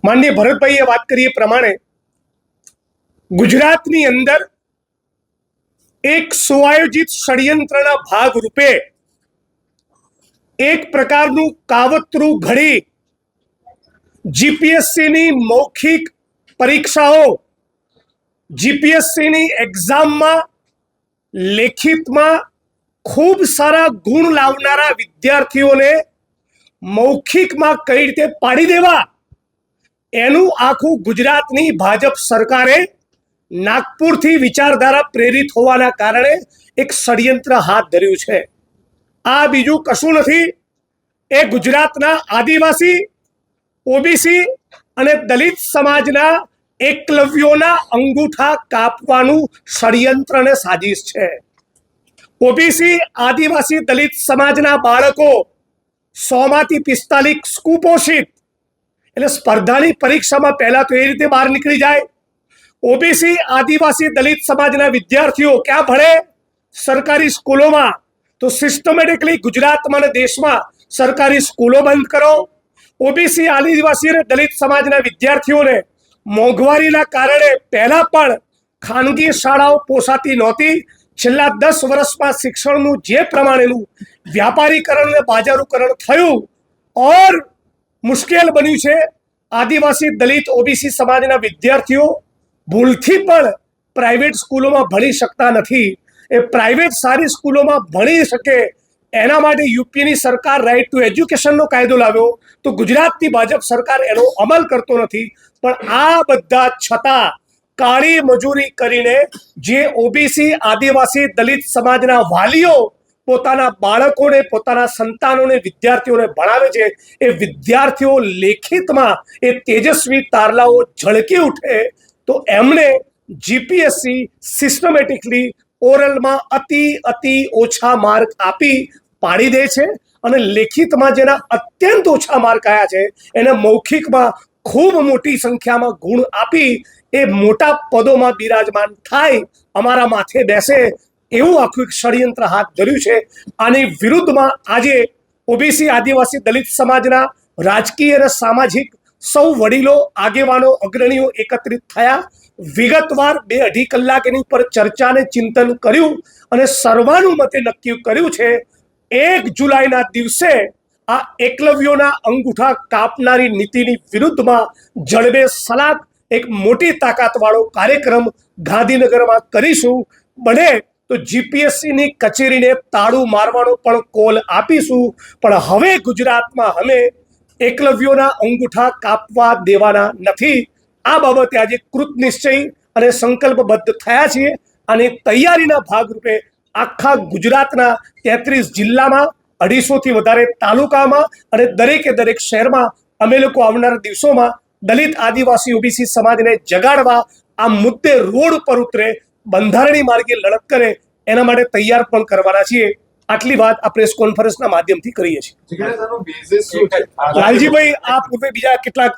માનનીય ભરતભાઈએ વાત કરી એ પ્રમાણે ગુજરાતની અંદર એક સુઆયોજિત ષડયંત્રના ભાગ રૂપે એક પ્રકારનું કાવતરું ઘડી જીપીએસસીની મૌખિક પરીક્ષાઓ, જીપીએસસીની એક્ઝામમાં લેખિતમાં ખૂબ સારા ગુણ લાવનારા વિદ્યાર્થીઓને મૌખિકમાં કઈ રીતે પાડી દેવા, એનું આખું ગુજરાતની ભાજપ સરકારે નાગપુરથી વિચારધારા પ્રેરિત હોવાના કારણે એક ષડયંત્ર હાથ ધર્યું છે. આ બીજું કશું નથી, એ ગુજરાતના આદિવાસી, ઓબીસી અને દલિત સમાજના એકલવ્યોના અંગૂઠા કાપવાનું ષડયંત્ર ને સાજિશ છે. ઓબીસી, આદિવાસી, દલિત સમાજના બાળકો 100માંથી 45 કુપોષિત, એટલે સ્પર્ધાની પરીક્ષામાં પહેલા તો એ રીતે બહાર નીકળી જાય. ઓબીસી, આદિવાસી, દલિત સમાજના વિદ્યાર્થીઓ ક્યાં ભણે? સરકારી સ્કૂલોમાં. તો સિસ્ટમેટિકલી ગુજરાતમાં અને દેશમાં સરકારી સ્કૂલો બંધ કરો. ઓબીસી, આદિવાસી અને દલિત સમાજના વિદ્યાર્થીઓને મોંઘવારીના કારણે પહેલા પણ ખાનગી શાળાઓ પોસાતી નહોતી. છેલ્લા 10 વર્ષમાં શિક્ષણનું જે પ્રમાણેનું વ્યાપારીકરણ અને બજારીકરણ થયું ઓર મુશ્કેલ બન્યું છે. આદિવાસી, દલિત, ઓબીસી સમાજના વિદ્યાર્થીઓ ભૂલથી પણ પ્રાઇવેટ સ્કૂલોમાં ભણી શકતા નથી. એ પ્રાઇવેટ સારી સ્કૂલોમાં ભણી શકે એના માટે યુપીની સરકાર રાઇટ ટુ એજ્યુકેશનનો કાયદો લાવ્યો, તો ગુજરાતની ભાજપ સરકાર એનો અમલ કરતો નથી. પણ આ બધા છતાં કાળી મજૂરી કરીને જે ઓબીસી, આદિવાસી, દલિત સમાજના વાલીઓ પોતાના બાળકોને, પોતાના સંતાનોને, વિદ્યાર્થીઓને ભણાવે છે, એ વિદ્યાર્થીઓ લેખિતમાં એ તેજસ્વી તારલાઓ ઝળકી ઉઠે તો એમને જીપીએસસી સિસ્ટમેટિકલી ઓરલમાં અતિ ઓછા માર્ક આપી પાડી દે છે, અને લેખિતમાં જેના અત્યંત ઓછા માર્ક આવ્યા છે એને મૌખિકમાં ખૂબ મોટી સંખ્યામાં ગુણ આપી એ મોટા પદોમાં બિરાજમાન થાય, અમારા માથે બેસે, એવું આખું એક ષડયંત્ર હાથ ધર્યું છે. આની વિરુદ્ધમાં આજે ઓબીસી, આદિવાસી, દલિત સમાજના રાજકીય અને સામાજિક સૌ વડીલો, આગેવાનો, અગ્રણીઓ એકત્રિત થયા. વિગતવાર 2-2.5 કલાક એની પર ચર્ચા અને ચિંતન કર્યું અને સર્વાનુમતે નક્કી કર્યું છે 1 જુલાઈના દિવસે આ એકલવ્યોના અંગૂઠા કાપનારી નીતિની વિરુદ્ધમાં જડબે સલાક એક મોટી તાકાતવાળો કાર્યક્રમ ગાંધીનગરમાં કરીશું. બને તો જીપીએસસીની કચેરીને તાળું મારવાનો પણ કોલ આપીશું. પણ હવે ગુજરાતમાં અમે એકલવ્યોના અંગૂઠા કાપવા દેવાના નથી. આ બાબતે આજે કૃત નિશ્ચય અને સંકલ્પબદ્ધ થયા છીએ, અને તૈયારીના ભાગરૂપે આખા ગુજરાતના 33 જિલ્લામાં 250થી વધારે તાલુકામાં અને દરેક શહેરમાં અમે લોકો આવનારા દિવસોમાં દલિત, આદિવાસી, ઓબીસી સમાજને જગાડવા આ મુદ્દે રોડ પર ઉતરે, બંધારણીય માર્ગે લડત કરે, એના માટે તૈયાર પણ કરવાના છીએ. આટલી વાત આ પ્રેસ કોન્ફરન્સના માધ્યમથી કરીએ છીએ. લાલજીભાઈ, આ પૂર્વે બીજા કેટલાક